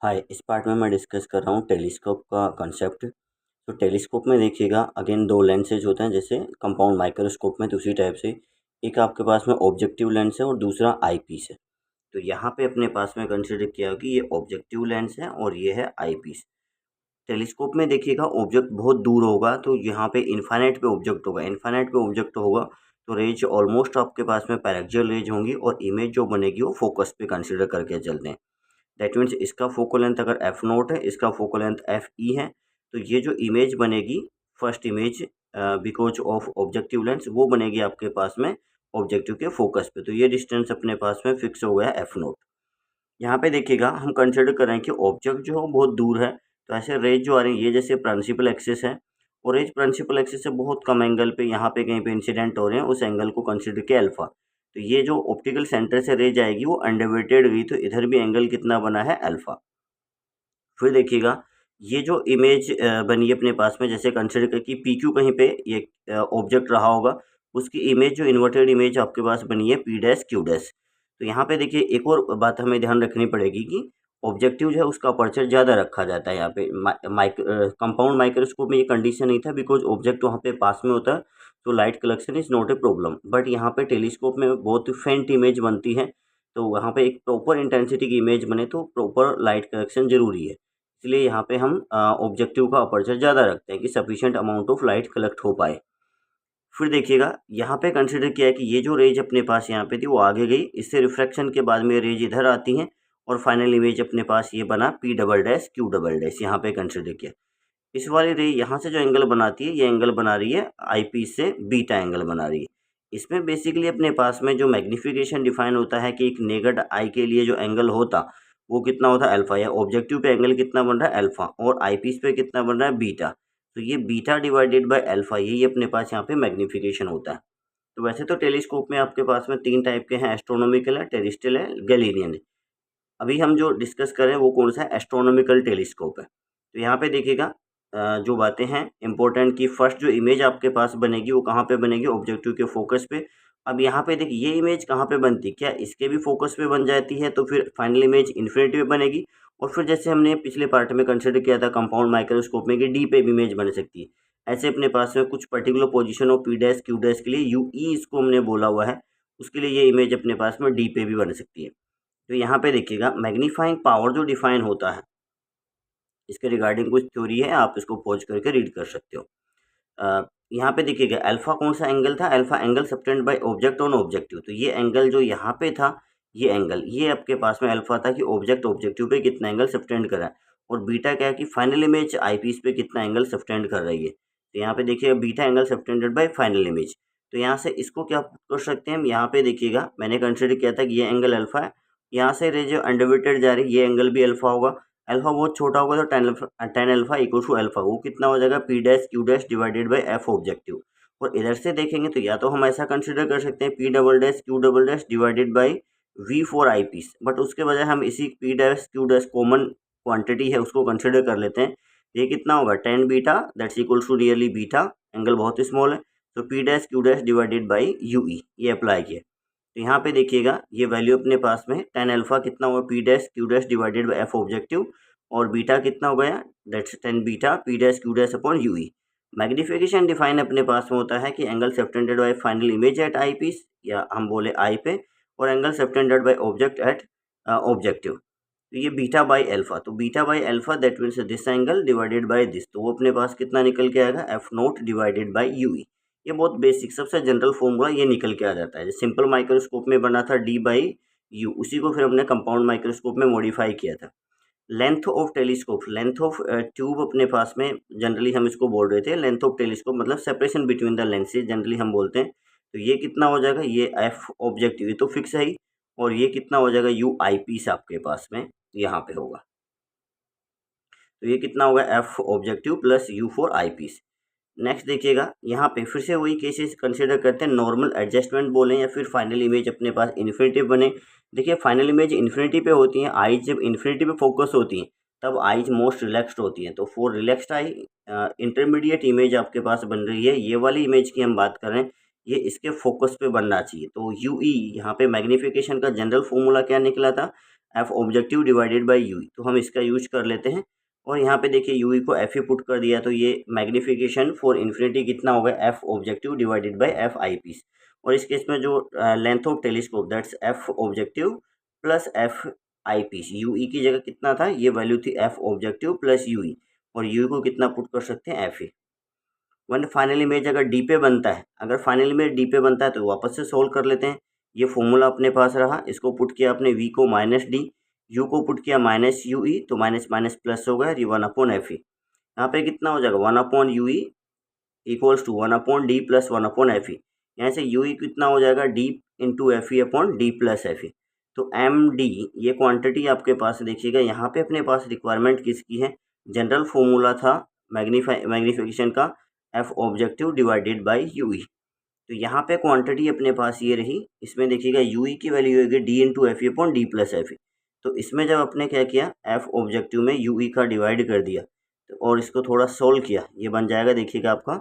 हाय, इस पार्ट में मैं डिस्कस कर रहा हूँ टेलीस्कोप का कॉन्सेप्ट। तो टेलीस्कोप में देखिएगा अगेन दो लेंसेज होते हैं, जैसे कंपाउंड माइक्रोस्कोप में, तो उसी टाइप से एक आपके पास में ऑब्जेक्टिव लेंस है और दूसरा आई पीस है। तो यहाँ पे अपने पास में कंसिडर किया हो कि ये ऑब्जेक्टिव लेंस है और ये है आई पीस। टेलीस्कोप में देखिएगा ऑब्जेक्ट बहुत दूर होगा, तो यहाँ पे इन्फाइनाइट पे ऑब्जेक्ट होगा, इन्फाइनाइट पे ऑब्जेक्ट होगा तो रेज ऑलमोस्ट आपके पास में पैरेक्सियल रेज होंगी और इमेज जो बनेगी वो फोकस पे कंसिडर करके चलते हैं। दैट मीन्स इसका फोकल लेंथ अगर एफ नोट है, इसका फोकल लेंथ एफ ई है, तो ये जो इमेज बनेगी first image because of objective lens वो बनेगी आपके पास में ऑब्जेक्टिव के फोकस पे। तो ये डिस्टेंस अपने पास में फिक्स हो गया एफ नोट। यहाँ पे देखिएगा हम कंसिडर कर रहे हैं कि ऑब्जेक्ट जो है बहुत दूर है, तो ऐसे रेज जो आ रही है ये जैसे प्रिंसिपल एक्सिस है और रेज प्रिंसिपल एक्सिस से बहुत कम एंगल पे यहाँ पे कहीं पे इंसिडेंट हो रहे हैं, उस एंगल को कंसिडर किया अल्फा। तो ये जो ऑप्टिकल सेंटर से रेज आएगी वो अनडिवाइडेड गई, तो इधर भी एंगल कितना बना है अल्फा। फिर देखिएगा ये जो इमेज बनी है अपने पास में, जैसे कंसिडर कर कि पी क्यू कहीं पे ये ऑब्जेक्ट रहा होगा, उसकी इमेज जो इन्वर्टेड इमेज आपके पास बनी है पी डैश क्यू डैश। तो यहाँ पे देखिए एक और बात हमें ध्यान रखनी पड़ेगी कि ऑब्जेक्टिव जो है उसका अपर्चर ज़्यादा रखा जाता है। यहाँ पे कंपाउंड माइक्रोस्कोप में ये कंडीशन नहीं था, बिकॉज ऑब्जेक्ट वहाँ पे पास में होता है, तो light collection is not a problem. But यहाँ पे टेलीस्कोप में बहुत फेंट इमेज बनती है, तो वहाँ पे एक प्रॉपर इंटेंसिटी की इमेज बने तो प्रॉपर लाइट कलेक्शन जरूरी है। इसलिए यहाँ पे हम ऑब्जेक्टिव का अपर्चर ज़्यादा रखते हैं कि sufficient amount of light collect हो पाए। फिर देखिएगा यहाँ पे कंसिडर किया है कि ये जो रेज अपने पास यहाँ पे थी वो आगे गई, इससे रिफ्रैक्शन के बाद में रेज इधर आती हैं और फाइनल इमेज अपने पास ये बना P double dash Q double dash. यहाँ पे कंसिडर किया इस वाली रे यहाँ से जो एंगल बनाती है ये एंगल बना रही है आई पीस से बीटा एंगल बना रही है। इसमें बेसिकली अपने पास में जो मैग्नीफिकेशन डिफाइन होता है कि एक नेगेड आई के लिए जो एंगल होता वो कितना होता है अल्फा, या ऑब्जेक्टिव पे एंगल कितना बन रहा है अल्फा और आई पीस पे कितना बन रहा है बीटा। तो ये बीटा डिवाइडेड बाय अल्फा, यही अपने पास यहाँ पे मैग्नीफिकेशन होता है। तो वैसे तो टेलीस्कोप में आपके पास में तीन टाइप के हैं, एस्ट्रोनॉमिकल है, टेरेस्ट्रियल है, गैलीलियन है। अभी हम जो डिस्कस कर रहे हैं वो कौन सा है, एस्ट्रोनॉमिकल टेलीस्कोप है। तो यहाँ पे देखिएगा जो बातें हैं इंपॉर्टेंट की फर्स्ट जो इमेज आपके पास बनेगी वो कहाँ पे बनेगी, ऑब्जेक्टिव के फोकस पे। अब यहाँ पे देखिए ये इमेज कहाँ पे बनती है, क्या इसके भी फोकस पे बन जाती है, तो फिर फाइनल इमेज इन्फिनिटी पे बनेगी। और फिर जैसे हमने पिछले पार्ट में कंसिडर किया था कंपाउंड माइक्रोस्कोप में कि डी पे भी इमेज बन सकती है, ऐसे अपने पास में कुछ particular position of P dash Q dash के लिए यू ई इसको हमने बोला हुआ है, उसके लिए ये इमेज अपने पास में डी पे भी बन सकती है। तो यहाँ पे देखिएगा मैग्नीफाइंग पावर जो डिफाइन होता है, इसके रिगार्डिंग कुछ थ्योरी है, आप इसको पॉज करके रीड कर सकते हो। यहाँ पे देखिएगा अल्फा कौन सा एंगल था, alpha angle subtend by object on objective. तो ये एंगल जो यहाँ पे था, ये एंगल ये आपके पास में अल्फा था कि ऑब्जेक्ट ऑब्जेक्टिव पे कितना एंगल सबटेंड कर रहा है, और बीटा क्या है कि फाइनल इमेज आई पीस पे कितना एंगल सबटेंड कर रही है। तो यहाँ पे देखिएगा beta angle subtended by final image. तो यहाँ से इसको क्या कर सकते हैं हम, यहाँ पे देखिएगा मैंने कंसिडर किया था कि ये एंगल अल्फा है, यहाँ से रे जो अनडिवाइडेड जा रही है ये एंगल भी अल्फा होगा। अल्फा बहुत छोटा होगा तो tan alpha equal to alpha, वो कितना हो जाएगा P dash Q dash divided by F objective. और इधर से देखेंगे तो या तो हम ऐसा कंसिडर कर सकते हैं P double dash Q double dash divided by V for eyepiece, but उसके बजाय हम इसी P dash Q dash common quantity है उसको कंसिडर कर लेते हैं। ये कितना होगा tan beta that's equal to really beta, angle बहुत ही स्मॉल है, तो P dash Q dash divided by U E ये अप्लाई किया। तो यहाँ पे देखिएगा ये वैल्यू अपने पास में टेन अल्फा कितना हुआ P dash Q dash divided by F objective, और बीटा कितना हो गया that's tan beta P dash Q dash upon U E. Magnification define अपने पास में होता है कि angle subtended by final image at eyepiece, या हम बोले आई पे, और angle subtended by object at objective. तो ये बीटा बाई अल्फा, तो beta by alpha that means this angle divided by this, तो वो अपने पास कितना निकल के आएगा F note divided by U E. ये बहुत बेसिक सबसे जनरल फॉर्मूला ये निकल के आ जाता है, जो सिंपल माइक्रोस्कोप में बना था डी बाई यू, उसी को फिर हमने कंपाउंड माइक्रोस्कोप में मॉडिफाई किया था। Length of telescope, length of tube अपने पास में जनरली हम इसको बोल रहे थे, लेंथ ऑफ टेलीस्कोप मतलब separation between the lenses generally हम बोलते हैं। तो ये कितना हो जाएगा, ये एफ ऑब्जेक्टिव ये तो फिक्स है ही, और ये कितना हो जाएगा यू आई पीस आपके पास में यहाँ पे होगा। तो ये कितना होगा F objective plus U for eyepiece. Next देखिएगा यहाँ पे फिर से वही केसेस कंसिडर करते हैं, नॉर्मल एडजस्टमेंट बोलें या फिर फाइनल इमेज अपने पास इन्फिनिटी बने। देखिए फाइनल इमेज इन्फिनिटी पे होती है, आईज जब इन्फिनिटी पे फोकस होती हैं तब आईज मोस्ट रिलैक्स्ड होती हैं। तो for relaxed I intermediate image आपके पास बन रही है, ये वाली इमेज की हम बात कर रहे हैं, ये इसके फोकस पे बनना चाहिए। तो यूई यहाँ पे मैग्नीफिकेशन का जनरल फॉर्मूला क्या निकला था, F objective divided by U E, तो हम इसका यूज कर लेते हैं। और यहाँ पे देखिए यूई को एफ ही पुट कर दिया, तो ये मैग्नीफिकेशन फॉर इन्फिनिटी कितना हो गया, F objective divided by F eyepiece. और इस केस में जो length of telescope that's F objective plus F eyepiece, U E की जगह कितना था, ये वैल्यू थी एफ ऑब्जेक्टिव प्लस यूई, और यूई को कितना पुट कर सकते हैं, एफ ही। वन फाइनल इमेज अगर डी पे बनता है, अगर फाइनल इमेज डी पे बनता है तो वापस से सोल्व कर लेते हैं। ये फॉर्मूला अपने पास रहा, इसको पुट किया आपने वी को माइनस डी, यू को पुट किया माइनस यू ई, तो माइनस माइनस प्लस हो गया, ये वन अपॉन एफ ई। यहाँ पे कितना हो जाएगा, one upon U E equals to one upon D plus one upon F E. यहाँ से यू ई कितना हो जाएगा, D into F E upon D plus F E. तो एम डी ये क्वांटिटी आपके पास देखिएगा, यहाँ पे अपने पास रिक्वायरमेंट किसकी है, जनरल फॉर्मूला था मैग्नीफिकेशन का, F objective divided bye you E. तो यहाँ पे क्वांटिटी अपने पास ये रही, इसमें देखिएगा यू ई की वैल्यू होगी D into F E upon D plus F E. तो इसमें जब अपने क्या किया, एफ ऑब्जेक्टिव में यू ई का डिवाइड कर दिया, तो और इसको थोड़ा सोल्व किया, ये बन जाएगा देखिएगा आपका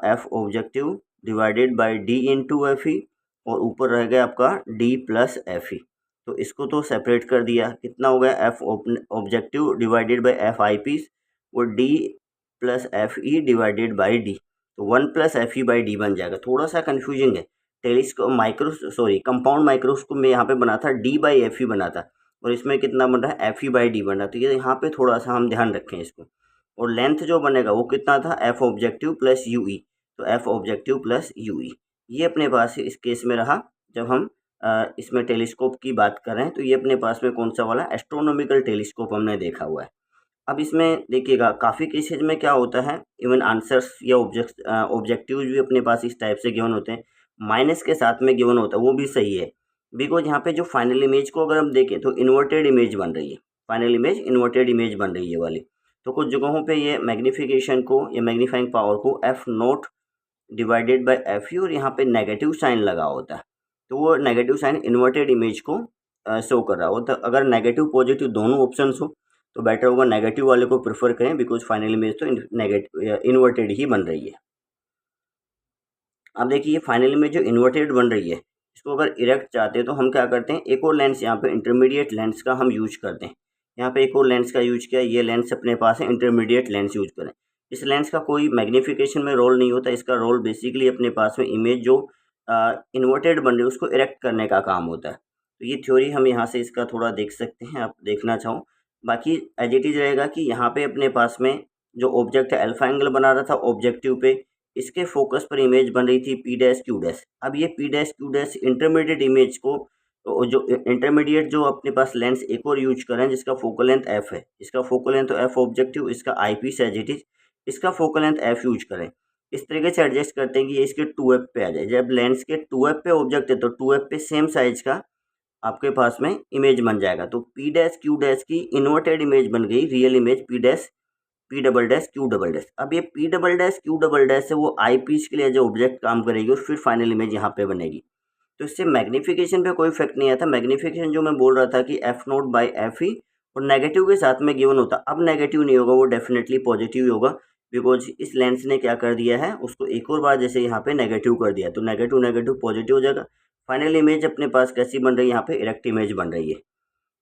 F objective divided bye D into F ई, और ऊपर रह गया आपका डी प्लस एफ ई। तो इसको तो सेपरेट कर दिया, कितना हो गया, F objective divided by F eyepiece, और D plus F E divided by D, तो one plus F E by D बन जाएगा। थोड़ा सा कन्फ्यूजिंग है, कंपाउंड माइक्रोस्कोप में यहाँ पे बना था डी बाई एफ ई बना था, और इसमें कितना बन रहा है, एफ ई बाई डी बन रहा है। तो ये यहाँ पे थोड़ा सा हम ध्यान रखें इसको। और लेंथ जो बनेगा वो कितना था, F objective plus U E, तो F objective plus U E, ये अपने पास इस केस में रहा। जब हम इसमें टेलीस्कोप की बात कर रहे हैं, तो ये अपने पास में कौन सा वाला, एस्ट्रोनॉमिकल टेलीस्कोप हमने देखा हुआ है। अब इसमें देखिएगा काफ़ी केसेज में क्या होता है, इवन आंसर्स या ऑब्जेक्टिव्स भी अपने पास इस टाइप से गिवन होते हैं, माइनस के साथ में गिवन होता है, वो भी सही है। बिकॉज यहाँ पे जो फाइनल इमेज को अगर हम देखें तो इन्वर्टेड इमेज बन रही है, फाइनल इमेज इन्वर्टेड इमेज बन रही है वाली। तो कुछ जगहों पे ये मैग्नीफिकेशन को या मैग्नीफाइंग पावर को F note divided by F you, और यहाँ पे नेगेटिव साइन लगा होता है, तो वो नेगेटिव साइन इन्वर्टेड इमेज को शो कर रहा होता है। अगर नेगेटिव पॉजिटिव दोनों ऑप्शंस हो तो बेटर होगा नेगेटिव वाले को प्रेफर करें, बिकॉज फाइनल इमेज तो नेगेटिव इन्वर्टेड ही बन रही है। अब देखिए फाइनल इमेज जो इन्वर्टेड बन रही है, इसको अगर इरेक्ट चाहते हैं तो हम क्या करते हैं, एक और लेंस यहाँ पे इंटरमीडिएट लेंस का हम यूज करते हैं। यहाँ पे एक और लेंस का यूज किया, ये लेंस अपने पास है, इंटरमीडिएट लेंस यूज करें। इस लेंस का कोई मैग्नीफिकेशन में रोल नहीं होता, इसका रोल बेसिकली अपने पास में इमेज जो इन्वर्टेड बन रही है उसको इरेक्ट करने का काम होता है। तो ये थ्योरी हम यहाँ से इसका थोड़ा देख सकते हैं, आप देखना चाहो। बाकी एज इट इज रहेगा कि यहाँ पे अपने पास में जो ऑब्जेक्ट है अल्फा एंगल बना रहा था ऑब्जेक्टिव पे, इसके फोकस पर इमेज बन रही थी पी डैश क्यू डैश। अब ये P dash Q dash intermediate image को, जो इंटरमीडिएट जो अपने पास लेंस एक और यूज करें जिसका फोकल लेंथ एफ है, इसका फोकल लेंथ तो एफ ऑब्जेक्टिव, इसका आई पीस एज इट इज, इसका फोकल लेंथ एफ यूज करें। इस तरीके से एडजस्ट करते हैं कि ये इसके 2f पे आ जाए। जब लेंस के 2f पे ऑब्जेक्ट है तो 2f पे सेम साइज का आपके पास में इमेज बन जाएगा। तो पी डैश क्यू डैश की इन्वर्टेड इमेज बन गई, real image P double dash Q double dash. अब ये P double dash Q double dash से वो आई पीस के लिए जो ऑब्जेक्ट काम करेगी और फिर फाइनल इमेज यहाँ पे बनेगी। तो इससे मैग्नीफिकेशन पे कोई इफेक्ट नहीं आता। मैग्नीफिकेशन जो मैं बोल रहा था कि एफ नोट बाई एफ ई और नेगेटिव के साथ में गिवन होता, अब नेगेटिव नहीं होगा, वो डेफिनेटली पॉजिटिव ही होगा, बिकॉज इस लेंस ने क्या कर दिया है, उसको एक और बार जैसे यहाँ पे नेगेटिव कर दिया, तो नेगेटिव नेगेटिव पॉजिटिव हो जाएगा। फाइनल इमेज अपने पास कैसी बन रही है, यहाँ पे इरेक्ट इमेज बन रही है।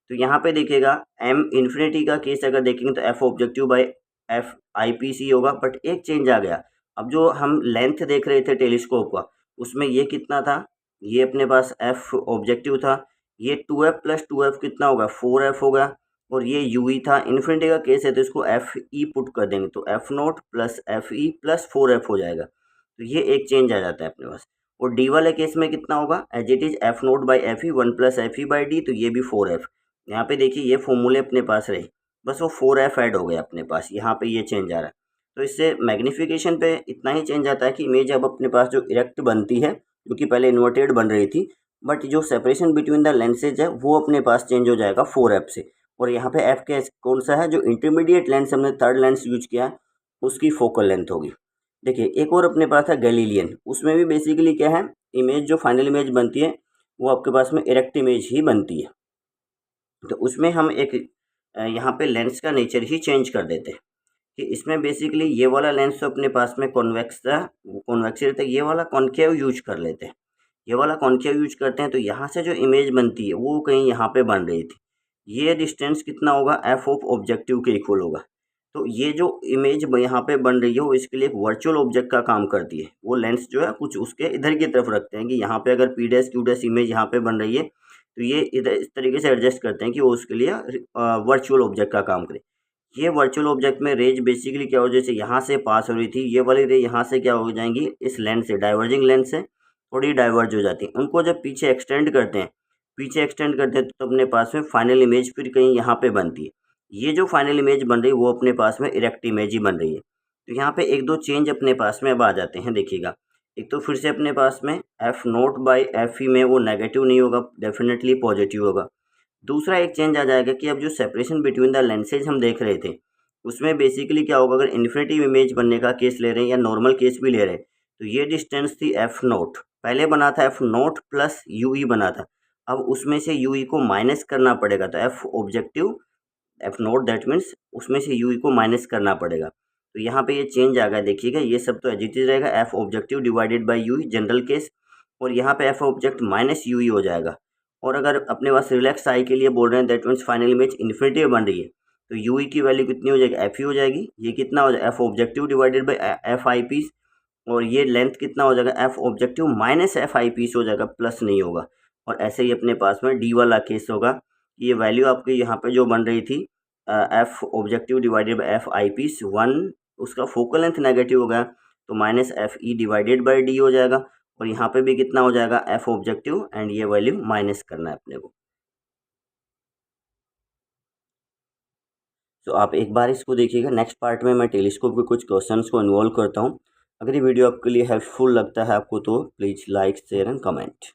तो यहाँ पे देखिएगा एम इन्फिनिटी का केस अगर देखेंगे तो F objective by F eyepiece होगा, बट एक चेंज आ गया। अब जो हम लेंथ देख रहे थे टेलीस्कोप का, उसमें ये कितना था, ये अपने पास एफ ऑब्जेक्टिव था, ये 2f प्लस 2f कितना होगा, 4f होगा, और ये यू ई था। इन्फिनिटी का केस है तो इसको एफ ई पुट कर देंगे, तो F note plus F E plus 4f हो जाएगा। तो ये एक चेंज आ जाता है अपने पास। और डी वाले केस में कितना होगा, as it is F naught by F E, 1 plus F E by D, तो ये भी 4f। यहाँ पे देखिए ये फॉर्मूले अपने पास रहे, बस वो 4f ऐड हो गया अपने पास, यहाँ पे ये चेंज आ रहा है। तो इससे मैग्नीफिकेशन पे इतना ही चेंज आता है कि इमेज अब अपने पास जो इरेक्ट बनती है, जो कि पहले इन्वर्टेड बन रही थी, बट जो सेपरेशन बिटवीन द लेंसेज है वो अपने पास चेंज हो जाएगा 4f से। और यहाँ पे f के कौन सा है, जो इंटरमीडिएट लेंस हमने थर्ड लेंस यूज किया है उसकी फोकल लेंथ होगी। देखिए एक और अपने पास है गैलीलियन, उसमें भी बेसिकली क्या है, इमेज जो फाइनल इमेज बनती है वो आपके पास में इरेक्ट इमेज ही बनती है। तो उसमें हम एक यहाँ पे लेंस का नेचर ही चेंज कर देते हैं कि इसमें बेसिकली ये वाला लेंस तो अपने पास में कॉन्वेक्स था, कॉन्वेक्स रहता है, ये वाला कॉन्केव यूज कर लेते हैं। ये वाला कॉन्केव यूज करते हैं तो यहाँ से जो इमेज बनती है वो कहीं यहाँ पे बन रही थी। ये डिस्टेंस कितना होगा, एफ ऑफ ऑब्जेक्टिव के इक्वल होगा। तो ये जो इमेज यहाँ पे बन रही है वो इसके लिए एक वर्चुअल ऑब्जेक्ट का काम करती है। वो लेंस जो है कुछ उसके इधर की तरफ रखते हैं कि यहाँ पे अगर P dash Q dash image यहाँ पे बन रही है तो ये इधर इस तरीके से एडजस्ट करते हैं कि वो उसके लिए वर्चुअल ऑब्जेक्ट का काम करे। ये वर्चुअल ऑब्जेक्ट में रेज बेसिकली क्या हो, जैसे यहाँ से पास हो रही थी ये वाली रे यहाँ से क्या हो जाएंगी, इस लेंस से डाइवर्जिंग लेंस से थोड़ी डाइवर्ज हो जाती है। उनको जब पीछे एक्सटेंड करते हैं तो अपने पास में फाइनल इमेज फिर कहीं यहाँ पे बनती है। ये जो फाइनल इमेज बन रही है वो अपने पास में इरेक्ट इमेज ही बन रही है। तो यहाँ पे एक दो चेंज अपने पास में अब आ जाते हैं, देखिएगा। एक तो फिर से अपने पास में एफ नोट बाई एफ ई में वो नेगेटिव नहीं होगा, डेफिनेटली पॉजिटिव होगा। दूसरा एक चेंज आ जाएगा कि अब जो सेपरेशन बिटवीन द लेंसेज हम देख रहे थे उसमें बेसिकली क्या होगा, अगर इन्फिनिटी इमेज बनने का केस ले रहे हैं या नॉर्मल केस भी ले रहे हैं तो ये डिस्टेंस थी एफ नोट, पहले बना था एफ नोट प्लस यू ई बना था। अब उसमें से यू ई को माइनस करना पड़ेगा, तो F objective F note that means उसमें से यू ई को माइनस करना पड़ेगा। तो यहाँ पे ये चेंज आ गया, देखिएगा ये सब तो एज इट इज रहेगा, F objective divided by U E general case, और यहाँ पे एफ ऑब्जेक्ट माइनस यू ई हो जाएगा। और अगर अपने पास रिलैक्स आई के लिए बोल रहे हैं that means final image infinity बन रही है तो यू ई की वैल्यू कितनी हो जाएगी, एफ ई हो जाएगी। ये कितना हो जाएगा, F objective divided by F eyepiece, और ये लेंथ कितना हो जाएगा, F objective minus F eyepiece हो जाएगा, प्लस नहीं होगा। और ऐसे ही अपने पास में डी वाला केस होगा, ये वैल्यू आपकी यहाँ पे जो बन रही थी F objective divided by F eyepiece 1, उसका फोकल लेंथ नेगेटिव हो गया तो minus F E divided by D हो जाएगा। और यहाँ पे भी कितना हो जाएगा, एफ ऑब्जेक्टिव, एंड ये वैल्यू माइनस करना है अपने को। तो आप एक बार इसको देखिएगा। नेक्स्ट पार्ट में मैं टेलीस्कोप के कुछ क्वेश्चंस को इन्वॉल्व करता हूँ। अगर ये वीडियो आपके लिए हेल्पफुल लगता है आपको तो please like share and comment.